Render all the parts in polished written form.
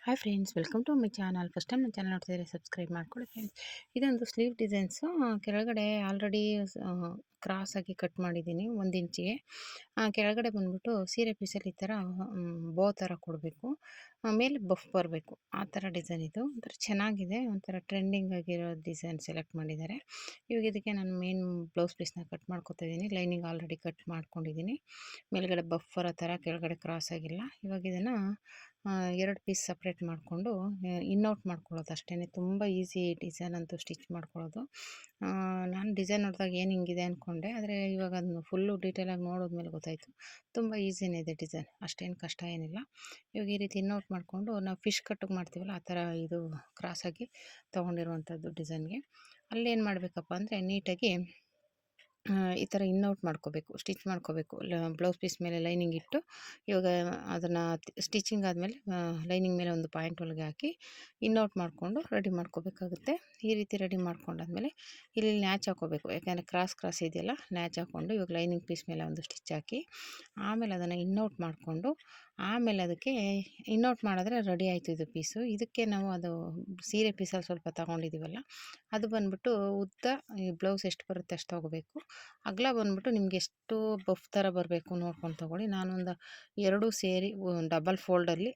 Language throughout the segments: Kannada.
Hi friends, welcome to my channel. First time ನನ್ನ ಚಾನಲ್ ನೋಡ್ತಿದ್ರೆ ಸಬ್ಸ್ಕ್ರೈಬ್ ಮಾಡ್ಕೊಳ್ಳಿ ಫ್ರೆಂಡ್ಸ್. ಇದೊಂದು ಸ್ಲೀವ್ ಡಿಸೈನ್ಸು. ಕೆಳಗಡೆ ಆಲ್ರೆಡಿ ಕ್ರಾಸ್ ಆಗಿ ಕಟ್ ಮಾಡಿದ್ದೀನಿ 1 ಇಂಚಿಗೆ. ಕೆಳಗಡೆ ಬಂದ್ಬಿಟ್ಟು ಸೀರೆ ಪೀಸಲ್ಲಿ ಈ ಥರ ಬೋ ಥರ ಕೊಡಬೇಕು, ಮೇಲೆ ಬಫ್ ಬರಬೇಕು, ಆ ಥರ ಡಿಸೈನ್ ಇದು. ಒಂಥರ ಚೆನ್ನಾಗಿದೆ, ಒಂಥರ ಟ್ರೆಂಡಿಂಗ್ ಆಗಿರೋ ಡಿಸೈನ್ ಸೆಲೆಕ್ಟ್ ಮಾಡಿದ್ದಾರೆ. ಇವಾಗ ಇದಕ್ಕೆ ನಾನು ಮೇನ್ ಬ್ಲೌಸ್ ಪೀಸ್ನ ಕಟ್ ಮಾಡ್ಕೊತಾ ಇದ್ದೀನಿ. ಲೈನಿಂಗ್ ಆಲ್ರೆಡಿ ಕಟ್ ಮಾಡ್ಕೊಂಡಿದ್ದೀನಿ. ಮೇಲ್ಗಡೆ ಬಫ್ ಬರೋ ಥರ, ಕೆಳಗಡೆ ಕ್ರಾಸ್ ಆಗಿಲ್ಲ. ಇವಾಗ ಇದನ್ನು 2 ಪೀಸ್ ಸಪ್ರೇಟ್ ಮಾಡಿಕೊಂಡು ಇನ್ಔಟ್ ಮಾಡ್ಕೊಳ್ಳೋದು ಅಷ್ಟೇ. ತುಂಬ ಈಸಿ ಡಿಸೈನ್ ಅಂತೂ ಸ್ಟಿಚ್ ಮಾಡ್ಕೊಳ್ಳೋದು. ನಾನು ಡಿಸೈನ್ ನೋಡಿದಾಗ ಏನು ಹಿಂಗಿದೆ ಅಂದ್ಕೊಂಡೆ, ಆದರೆ ಇವಾಗ ಅದನ್ನು ಫುಲ್ಲು ಡೀಟೇಲಾಗಿ ನೋಡಿದ್ಮೇಲೆ ಗೊತ್ತಾಯಿತು ತುಂಬ ಈಸಿನೇ ಇದೆ ಡಿಸೈನ್, ಅಷ್ಟೇನು ಕಷ್ಟ ಏನಿಲ್ಲ. ಇವಾಗ ಈ ರೀತಿ ಇನ್ಔಟ್ ಮಾಡಿಕೊಂಡು ನಾವು ಫಿಶ್ ಕಟ್ಟಿಗೆ ಮಾಡ್ತೀವಲ್ಲ ಆ ಥರ ಇದು ಕ್ರಾಸಾಗಿ ತೊಗೊಂಡಿರುವಂಥದ್ದು ಡಿಸೈನ್ಗೆ. ಅಲ್ಲೇನು ಮಾಡಬೇಕಪ್ಪ ಅಂದರೆ ನೀಟಾಗಿ ಈ ಥರ ಇನ್ಔಟ್ ಮಾಡ್ಕೋಬೇಕು, ಸ್ಟಿಚ್ ಮಾಡ್ಕೋಬೇಕು. ಬ್ಲೌಸ್ ಪೀಸ್ ಮೇಲೆ ಲೈನಿಂಗ್ ಇಟ್ಟು ಇವಾಗ ಅದನ್ನು ಸ್ಟಿಚಿಂಗ್ ಆದಮೇಲೆ ಲೈನಿಂಗ್ ಮೇಲೆ ಒಂದು ಪಾಯಿಂಟ್ ಒಳಗೆ ಹಾಕಿ ಇನ್ಔಟ್ ಮಾಡಿಕೊಂಡು ರೆಡಿ ಮಾಡ್ಕೋಬೇಕಾಗುತ್ತೆ. ಈ ರೀತಿ ರೆಡಿ ಮಾಡ್ಕೊಂಡಾದ್ಮೇಲೆ ಇಲ್ಲಿ ನ್ಯಾಚ್ ಹಾಕೋಬೇಕು, ಯಾಕೆಂದರೆ ಕ್ರಾಸ್ ಇದೆಯಲ್ಲ, ನ್ಯಾಚ್ ಹಾಕ್ಕೊಂಡು ಇವಾಗ ಲೈನಿಂಗ್ ಪೀಸ್ ಮೇಲೆ ಒಂದು ಸ್ಟಿಚ್ ಹಾಕಿ ಆಮೇಲೆ ಅದನ್ನು ಇನ್ಔಟ್ ಮಾಡಿಕೊಂಡು ಆಮೇಲೆ ಅದಕ್ಕೆ ಇನ್ಔಟ್ ಮಾಡಿದ್ರೆ ರೆಡಿ ಆಯಿತು ಇದು ಪೀಸು. ಇದಕ್ಕೆ ನಾವು ಅದು ಸೀರೆ ಪೀಸಲ್ಲಿ ಸ್ವಲ್ಪ ತೊಗೊಂಡಿದ್ದೀವಲ್ಲ, ಅದು ಬಂದ್ಬಿಟ್ಟು ಉದ್ದ ಈ ಬ್ಲೌಸ್ ಎಷ್ಟು ಬರುತ್ತೆ ಅಷ್ಟು ತೊಗೋಬೇಕು. ಅಗಲ ಬಂದ್ಬಿಟ್ಟು ನಿಮ್ಗೆ ಎಷ್ಟು ಬಫ್ ಥರ ಬರಬೇಕು ನೋಡ್ಕೊಂಡು ತೊಗೊಳ್ಳಿ. ನಾನೊಂದು 2 ಸೇರಿ ಡಬಲ್ ಫೋಲ್ಡಲ್ಲಿ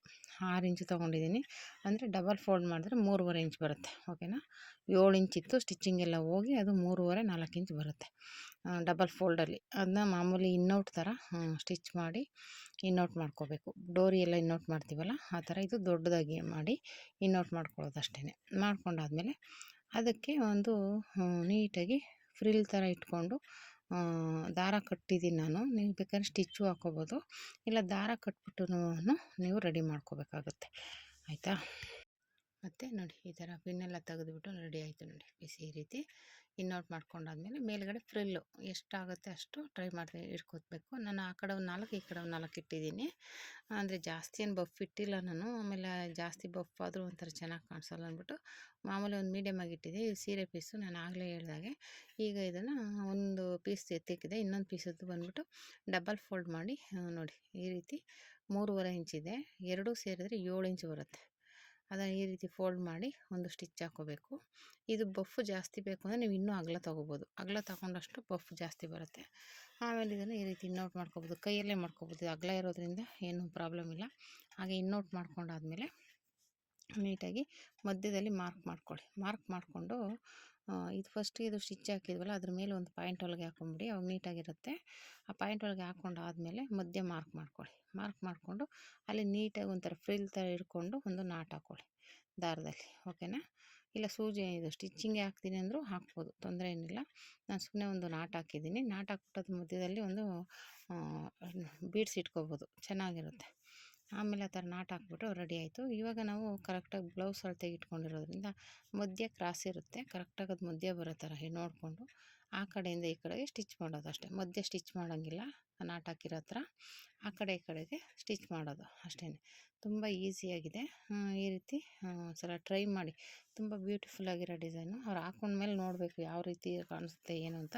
6 ಇಂಚು ತೊಗೊಂಡಿದ್ದೀನಿ. ಅಂದರೆ ಡಬಲ್ ಫೋಲ್ಡ್ ಮಾಡಿದ್ರೆ 3.5 ಇಂಚ್ ಬರುತ್ತೆ, ಓಕೆನಾ. 7 ಇಂಚಿತ್ತು ಸ್ಟಿಚಿಂಗ್ ಎಲ್ಲ ಹೋಗಿ, ಅದು 3.5-4 ಇಂಚ್ ಬರುತ್ತೆ ಡಬಲ್ ಫೋಲ್ಡಲ್ಲಿ. ಅದನ್ನ ಮಾಮೂಲಿ ಇನ್ಔಟ್ ಥರ ಸ್ಟಿಚ್ ಮಾಡಿ ಇನ್ಔಟ್ ಮಾಡ್ಕೋಬೇಕು. ಡೋರಿ ಎಲ್ಲ ಇನ್ಔಟ್ ಮಾಡ್ತೀವಲ್ಲ ಆ ಥರ ಇದು ದೊಡ್ಡದಾಗಿ ಮಾಡಿ ಇನ್ಔಟ್ ಮಾಡ್ಕೊಳ್ಳೋದು ಅಷ್ಟೇ. ಮಾಡ್ಕೊಂಡಾದ್ಮೇಲೆ ಅದಕ್ಕೆ ಒಂದು ನೀಟಾಗಿ ಫ್ರಿಲ್ ಥರ ಇಟ್ಕೊಂಡು ದಾರ ಕಟ್ಟಿದ್ದೀನಿ ನಾನು. ನೀವು ಬೇಕಾದ್ರೆ ಸ್ಟಿಚ್ಚು ಹಾಕ್ಕೋಬೋದು, ಇಲ್ಲ ದಾರ ಕಟ್ಬಿಟ್ಟು ನೀವು ರೆಡಿ ಮಾಡ್ಕೋಬೇಕಾಗುತ್ತೆ, ಆಯಿತಾ. ಮತ್ತು ನೋಡಿ ಈ ಥರ ಪಿನ್ನೆಲ್ಲ ತೆಗೆದುಬಿಟ್ಟು ರೆಡಿ ಆಯಿತು ನೋಡಿ ಪೀಸ್. ಈ ರೀತಿ ಇನ್ಔಟ್ ಮಾಡ್ಕೊಂಡಾದ್ಮೇಲೆ ಮೇಲ್ಗಡೆ ಫ್ರಿಲ್ಲು ಎಷ್ಟಾಗುತ್ತೆ ಅಷ್ಟು ಟ್ರೈ ಮಾಡಿ ಇಟ್ಕೋಬೇಕು. ನಾನು ಆ ಕಡೆ ಒಂದು 4, ಈ ಕಡೆ ಒಂದು 4 ಇಟ್ಟಿದ್ದೀನಿ. ಅಂದರೆ ಜಾಸ್ತಿ ಏನು ಬಫ್ ಇಟ್ಟಿಲ್ಲ ನಾನು. ಆಮೇಲೆ ಜಾಸ್ತಿ ಬಫ್ ಆದರೂ ಒಂಥರ ಚೆನ್ನಾಗಿ ಕಾಣಿಸಲ್ಲ ಅಂದ್ಬಿಟ್ಟು ಮಾಮೂಲಿ ಒಂದು ಮೀಡಿಯಮ್ ಆಗಿ ಇಟ್ಟಿದ್ದೆ. ಇದು ಸೀರೆ ಪೀಸು ನಾನು ಆಗಲೇ ಹೇಳ್ದಾಗೆ. ಈಗ ಇದನ್ನು ಒಂದು ಪೀಸ್ ಎತ್ತಿಕ್ಕಿದೆ, ಇನ್ನೊಂದು ಪೀಸದ್ದು ಬಂದ್ಬಿಟ್ಟು ಡಬಲ್ ಫೋಲ್ಡ್ ಮಾಡಿ ನೋಡಿ ಈ ರೀತಿ 3.5 ಇಂಚಿದೆ, 2 ಸೇರಿದ್ರೆ 7 ಇಂಚು ಬರುತ್ತೆ. ಅದನ್ನು ಈ ರೀತಿ ಫೋಲ್ಡ್ ಮಾಡಿ ಒಂದು ಸ್ಟಿಚ್ ಹಾಕ್ಕೋಬೇಕು. ಇದು ಬಫ್ ಜಾಸ್ತಿ ಬೇಕು ಅಂದರೆ ನೀವು ಇನ್ನೂ ಅಗಲ ತೊಗೋಬೋದು, ಅಗಲ ತಗೊಂಡಷ್ಟು ಬಫ್ ಜಾಸ್ತಿ ಬರುತ್ತೆ. ಆಮೇಲೆ ಇದನ್ನು ಈ ರೀತಿ ಇನ್ಔಟ್ ಮಾಡ್ಕೋಬೋದು, ಕೈಯಲ್ಲೇ ಮಾಡ್ಕೋಬೋದು. ಅಗಲ ಇರೋದ್ರಿಂದ ಏನೂ ಪ್ರಾಬ್ಲಮ್ ಇಲ್ಲ. ಹಾಗೆ ಇನ್ಔಟ್ ಮಾಡ್ಕೊಂಡಾದ್ಮೇಲೆ ನೀಟಾಗಿ ಮಧ್ಯದಲ್ಲಿ ಮಾರ್ಕ್ ಮಾಡ್ಕೊಳ್ಳಿ. ಮಾರ್ಕ್ ಮಾಡಿಕೊಂಡು ಇದು ಫಸ್ಟ್ ಇದು ಸ್ಟಿಚ್ ಹಾಕಿದ್ವಲ್ಲ ಅದ್ರ ಮೇಲೆ ಒಂದು ಪಾಯಿಂಟ್ ಒಳಗೆ ಹಾಕೊಂಬಿಡಿ, ಅವಾಗ ನೀಟಾಗಿರುತ್ತೆ. ಆ ಪಾಯಿಂಟ್ ಒಳಗೆ ಹಾಕ್ಕೊಂಡಾದ್ಮೇಲೆ ಮಧ್ಯೆ ಮಾರ್ಕ್ ಮಾಡ್ಕೊಳ್ಳಿ. ಮಾರ್ಕ್ ಮಾಡಿಕೊಂಡು ಅಲ್ಲಿ ನೀಟಾಗಿ ಒಂಥರ ಫ್ರಿಲ್ ಥರ ಇಟ್ಕೊಂಡು ಒಂದು ನಾಟ್ ಹಾಕ್ಕೊಳ್ಳಿ ದಾರದಲ್ಲಿ, ಓಕೆನಾ. ಇಲ್ಲ ಸೂಜಿ ಇದು ಸ್ಟಿಚ್ಚಿಂಗ್ಗೆ ಹಾಕ್ತೀನಿ ಅಂದರೂ ಹಾಕ್ಬೋದು, ತೊಂದರೆ ಏನಿಲ್ಲ. ನಾನು ಸುಮ್ಮನೆ ಒಂದು ನಾಟ್ ಹಾಕಿದ್ದೀನಿ. ನಾಟ್ ಹಾಕ್ಬಿಟ್ಟು ಮಧ್ಯದಲ್ಲಿ ಒಂದು ಬೀಡ್ಸ್ ಇಟ್ಕೋಬೋದು, ಚೆನ್ನಾಗಿರುತ್ತೆ. ಆಮೇಲೆ ಆ ಥರ ನಾಟ್ ಹಾಕ್ಬಿಟ್ಟು ರೆಡಿ ಆಯಿತು. ಇವಾಗ ನಾವು ಕರೆಕ್ಟಾಗಿ ಬ್ಲೌಸ್ ಅಳತೆಗೆ ಇಟ್ಕೊಂಡಿರೋದ್ರಿಂದ ಮಧ್ಯೆ ಕ್ರಾಸ್ ಇರುತ್ತೆ, ಕರೆಕ್ಟಾಗಿ ಅದು ಮಧ್ಯೆ ಬರೋ ಥರ ನೋಡಿಕೊಂಡು ಆ ಕಡೆಯಿಂದ ಈ ಕಡೆಗೆ ಸ್ಟಿಚ್ ಮಾಡೋದು ಅಷ್ಟೇ. ಮಧ್ಯೆ ಸ್ಟಿಚ್ ಮಾಡೋಂಗಿಲ್ಲ, ನಾಟ್ ಹಾಕಿರೋ ಹತ್ರ ಆ ಕಡೆ ಈ ಕಡೆಗೆ ಸ್ಟಿಚ್ ಮಾಡೋದು ಅಷ್ಟೇ. ತುಂಬ ಈಸಿಯಾಗಿದೆ. ಈ ರೀತಿ ಸಲ ಟ್ರೈ ಮಾಡಿ, ತುಂಬ ಬ್ಯೂಟಿಫುಲ್ಲಾಗಿರೋ ಡಿಸೈನು. ಅವ್ರು ಹಾಕ್ಕೊಂಡ್ಮೇಲೆ ನೋಡಬೇಕು ಯಾವ ರೀತಿ ಕಾಣಿಸುತ್ತೆ ಏನು ಅಂತ.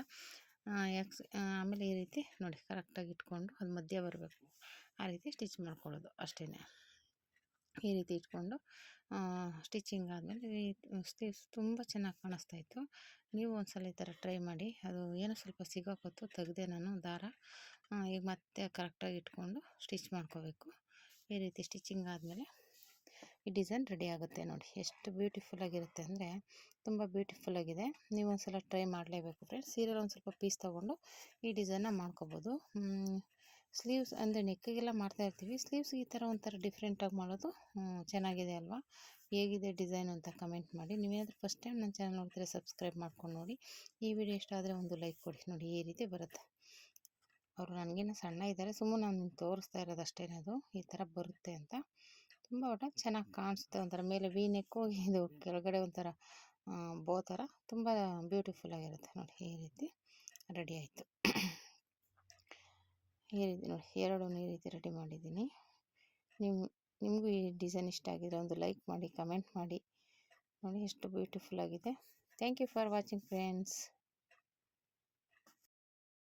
ಆಮೇಲೆ ಈ ರೀತಿ ನೋಡಿ ಕರೆಕ್ಟಾಗಿ ಇಟ್ಕೊಂಡು ಅದು ಮಧ್ಯೆ ಬರಬೇಕು, ಆ ರೀತಿ ಸ್ಟಿಚ್ ಮಾಡ್ಕೊಳ್ಳೋದು ಅಷ್ಟೇ. ಈ ರೀತಿ ಇಟ್ಕೊಂಡು ಸ್ಟಿಚಿಂಗ್ ಆದಮೇಲೆ ಸ್ಲೀವ್ಸ್ ತುಂಬ ಚೆನ್ನಾಗಿ ಕಾಣಿಸ್ತಾಯಿತ್ತು. ನೀವು ಒಂದ್ಸಲ ಈ ಥರ ಟ್ರೈ ಮಾಡಿ. ಅದು ಏನೋ ಸ್ವಲ್ಪ ಸಿಗೋಕೊತ್ತು ತೆಗೆದೆ ನಾನು ದಾರ. ಈಗ ಮತ್ತೆ ಕರೆಕ್ಟಾಗಿ ಇಟ್ಕೊಂಡು ಸ್ಟಿಚ್ ಮಾಡ್ಕೋಬೇಕು. ಈ ರೀತಿ ಸ್ಟಿಚಿಂಗ್ ಆದಮೇಲೆ ಈ ಡಿಸೈನ್ ರೆಡಿ ಆಗುತ್ತೆ ನೋಡಿ. ಎಷ್ಟು ಬ್ಯೂಟಿಫುಲ್ಲಾಗಿರುತ್ತೆ ಅಂದರೆ ತುಂಬ ಬ್ಯೂಟಿಫುಲ್ಲಾಗಿದೆ. ನೀವು ಒಂದ್ಸಲ ಟ್ರೈ ಮಾಡಲೇಬೇಕು ಫ್ರೆಂಡ್ಸ್. ಸೀರೆಯಲ್ಲಿ ಒಂದು ಸ್ವಲ್ಪ ಪೀಸ್ ತೊಗೊಂಡು ಈ ಡಿಸೈನ್ನ ಮಾಡ್ಕೋಬೋದು. ಸ್ಲೀವ್ಸ್ ಅಂದರೆ ನೆಕ್ಕಿಗೆಲ್ಲ ಮಾಡ್ತಾಯಿರ್ತೀವಿ, ಸ್ಲೀವ್ಸ್ಗೆ ಈ ಥರ ಒಂಥರ ಡಿಫ್ರೆಂಟಾಗಿ ಮಾಡೋದು ಚೆನ್ನಾಗಿದೆ ಅಲ್ವಾ. ಹೇಗಿದೆ ಡಿಸೈನ್ ಅಂತ ಕಮೆಂಟ್ ಮಾಡಿ. ನೀವೇನಾದರೂ ಫಸ್ಟ್ ಟೈಮ್ ನನ್ನ ಚಾನಲ್ ನೋಡ್ತೀರಾ ಸಬ್ಸ್ಕ್ರೈಬ್ ಮಾಡ್ಕೊಂಡು ನೋಡಿ. ಈ ವಿಡಿಯೋ ಇಷ್ಟ ಆದರೆ ಒಂದು ಲೈಕ್ ಕೊಡಿ. ನೋಡಿ ಈ ರೀತಿ ಬರುತ್ತೆ. ಅವರು ನನಗೇನು ಸಣ್ಣ ಇದ್ದಾರೆ, ಸುಮ್ಮನೆ ನಾನು ನಿಮ್ಗೆ ತೋರಿಸ್ತಾ ಇರೋದು ಅಷ್ಟೇ, ಅದು ಈ ಥರ ಬರುತ್ತೆ ಅಂತ. ತುಂಬ ಒಟ್ಟು ಚೆನ್ನಾಗಿ ಕಾಣಿಸುತ್ತೆ. ಒಂಥರ ಮೇಲೆ ವಿ ನೆಕ್ಕು, ಇದು ಕೆಳಗಡೆ ಒಂಥರ ಬೋ ಥರ ತುಂಬ ಬ್ಯೂಟಿಫುಲ್ಲಾಗಿರುತ್ತೆ ನೋಡಿ. ಈ ರೀತಿ ರೆಡಿ ಆಯಿತು. ಈ ರೀತಿ ನೋಡಿ 2 ಈ ರೀತಿ ರೆಡಿ ಮಾಡಿದ್ದೀನಿ. ನಿಮಗೂ ಈ ಡಿಸೈನ್ ಇಷ್ಟ ಆಗಿದ್ರೆ ಒಂದು ಲೈಕ್ ಮಾಡಿ, ಕಮೆಂಟ್ ಮಾಡಿ. ನೋಡಿ ಎಷ್ಟು ಬ್ಯೂಟಿಫುಲ್ಲಾಗಿದೆ. Thank you for watching friends.